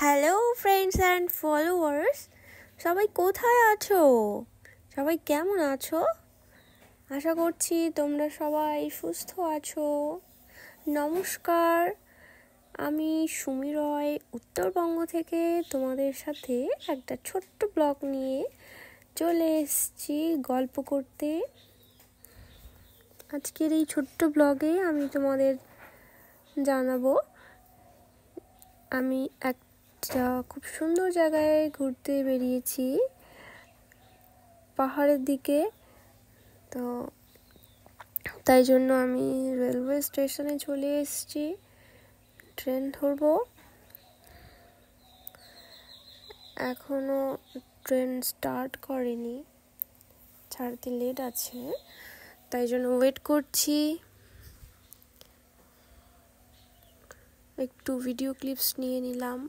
Hello friends and followers, সবাই কোথায় আছো? সবাই কেমন আছো? আশা করছি তোমরা সবাই সুস্থ আছো। নমস্কার, আমি সুমি রয় উত্তরবঙ্গ থেকে তোমাদের সাথে একটা ছোট্ট ব্লগ নিয়ে চলে এসেছি গল্প করতে। আজকের এই ছোট্ট ব্লগে আমি তোমাদের জানাবো আমি একটা খুব সুন্দর জায়গায় ঘুরতে বেরিয়েছি, পাহাড়ের দিকে। তো তাই জন্য আমি রেলওয়ে স্টেশনে চলে এসেছি, ট্রেন ধরবো। এখনো ট্রেন স্টার্ট করেনি, ছাড়তে লেট আছে, তাই জন্য ওয়েট করছি। একটু ভিডিও ক্লিপস নিয়ে নিলাম।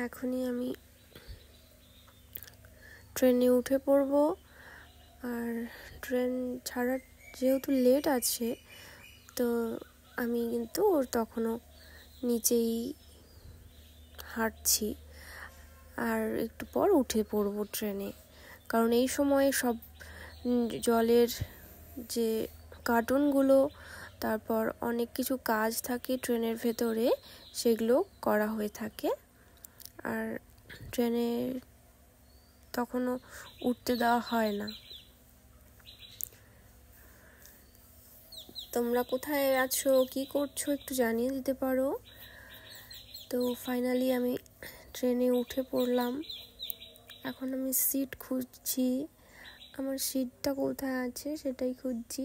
এখনই আমি ট্রেনে উঠে পড়ব। আর ট্রেন ছাড়ার যেহেতু লেট আছে, তো আমি কিন্তু তখনও নিচেই হাঁটছি, আর একটু পর উঠে পড়ব ট্রেনে। কারণ এই সময় সব জলের যে কার্টুনগুলো, তারপর অনেক কিছু কাজ থাকে ট্রেনের ভেতরে, সেগুলো করা হয়ে থাকে। আর ট্রেনে তখনও উঠতে দেওয়া হয় না। তোমরা কোথায় আছো, কি করছো, একটু জানিয়ে দিতে পারো। তো ফাইনালি আমি ট্রেনে উঠে পড়লাম। এখন আমি সিট খুঁজছি, আমার সিটটা কোথায় আছে সেটাই খুঁজছি।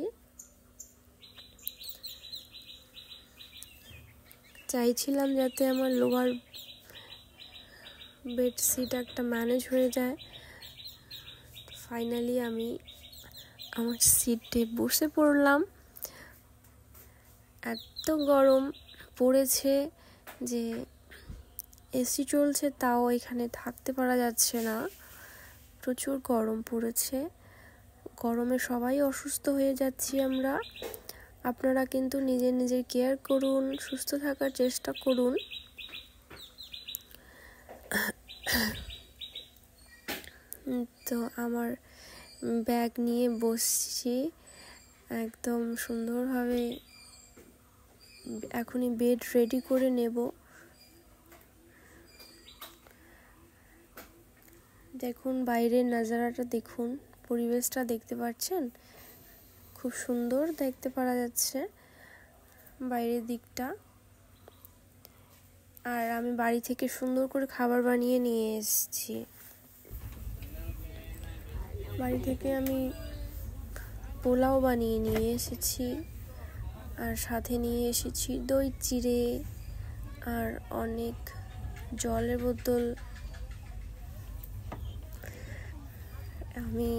চাইছিলাম যাতে আমার লোয়ার বেড সিট একটা ম্যানেজ হয়ে যায়। ফাইনালি আমি আমার সিটে বসে পড়লাম। এত গরম পড়েছে যে এসি চলছে, তাও এখানে থাকতে পারা যাচ্ছে না, প্রচুর গরম পড়েছে। গরমে সবাই অসুস্থ হয়ে যাচ্ছি আমরা। আপনারা কিন্তু নিজের কেয়ার করুন, সুস্থ থাকার চেষ্টা করুন। তো আমার ব্যাগ নিয়ে বসছি একদম সুন্দরভাবে। এখনই বেড রেডি করে নেব। দেখুন বাইরের নাজারাটা, দেখুন পরিবেশটা, দেখতে পাচ্ছেন? খুব সুন্দর দেখতে পারা যাচ্ছে বাইরের দিকটা। আর আমি বাড়ি থেকে সুন্দর করে খাবার বানিয়ে নিয়ে এসেছি। বাড়ি থেকে আমি পোলাও বানিয়ে নিয়ে এসেছি, আর সাথে নিয়ে এসেছি দই চিড়ে আর অনেক জলের বোতল। আমি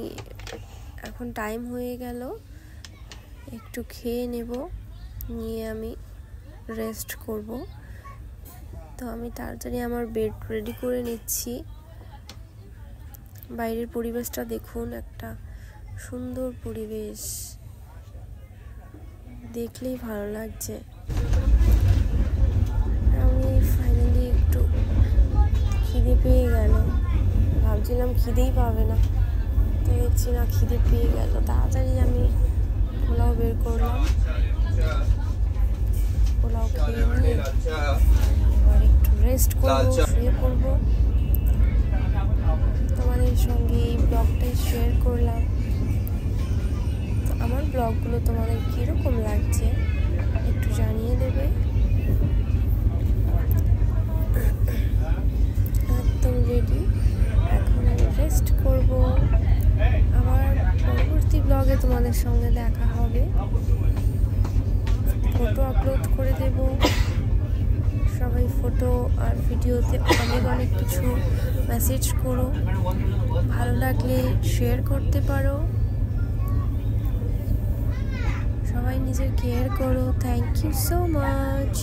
এখন টাইম হয়ে গেল, একটু খেয়ে নেব, নিয়ে আমি রেস্ট করব। তো আমি তাড়াতাড়ি আমার বেড রেডি করে নিচ্ছি। বাইরের পরিবেশটা দেখুন, একটা সুন্দর পরিবেশ, দেখলেই ভালো লাগছে। আমি ফাইনালি একটু খিদে পেয়ে গেল, ভাবছিলাম খিদেই পাবে না, তো দেখছি না, খিদে পেয়ে গেল। তাড়াতাড়ি আমি পোলাও বের করলাম, পোলাও খেয়ে নিয়ে এবার একটু রেস্ট করবো, শুয়ে পড়বো। তোমাদের সঙ্গে এই ব্লগটাই শেয়ার করলাম। তো আমার ব্লগগুলো তোমাদের কীরকম লাগছে একটু জানিয়ে দেবে। একদম রেডি, এখন আমি রেস্ট করব। আবার পরবর্তী ব্লগে তোমাদের সঙ্গে দেখা হবে, ফটো আপলোড করে দেব। সবাই ফটো আর ভিডিওতে অনেক কিছু মেসেজ করো, ভালো লাগলে শেয়ার করতে পারো। সবাই নিজের কেয়ার করো। Thank you so much.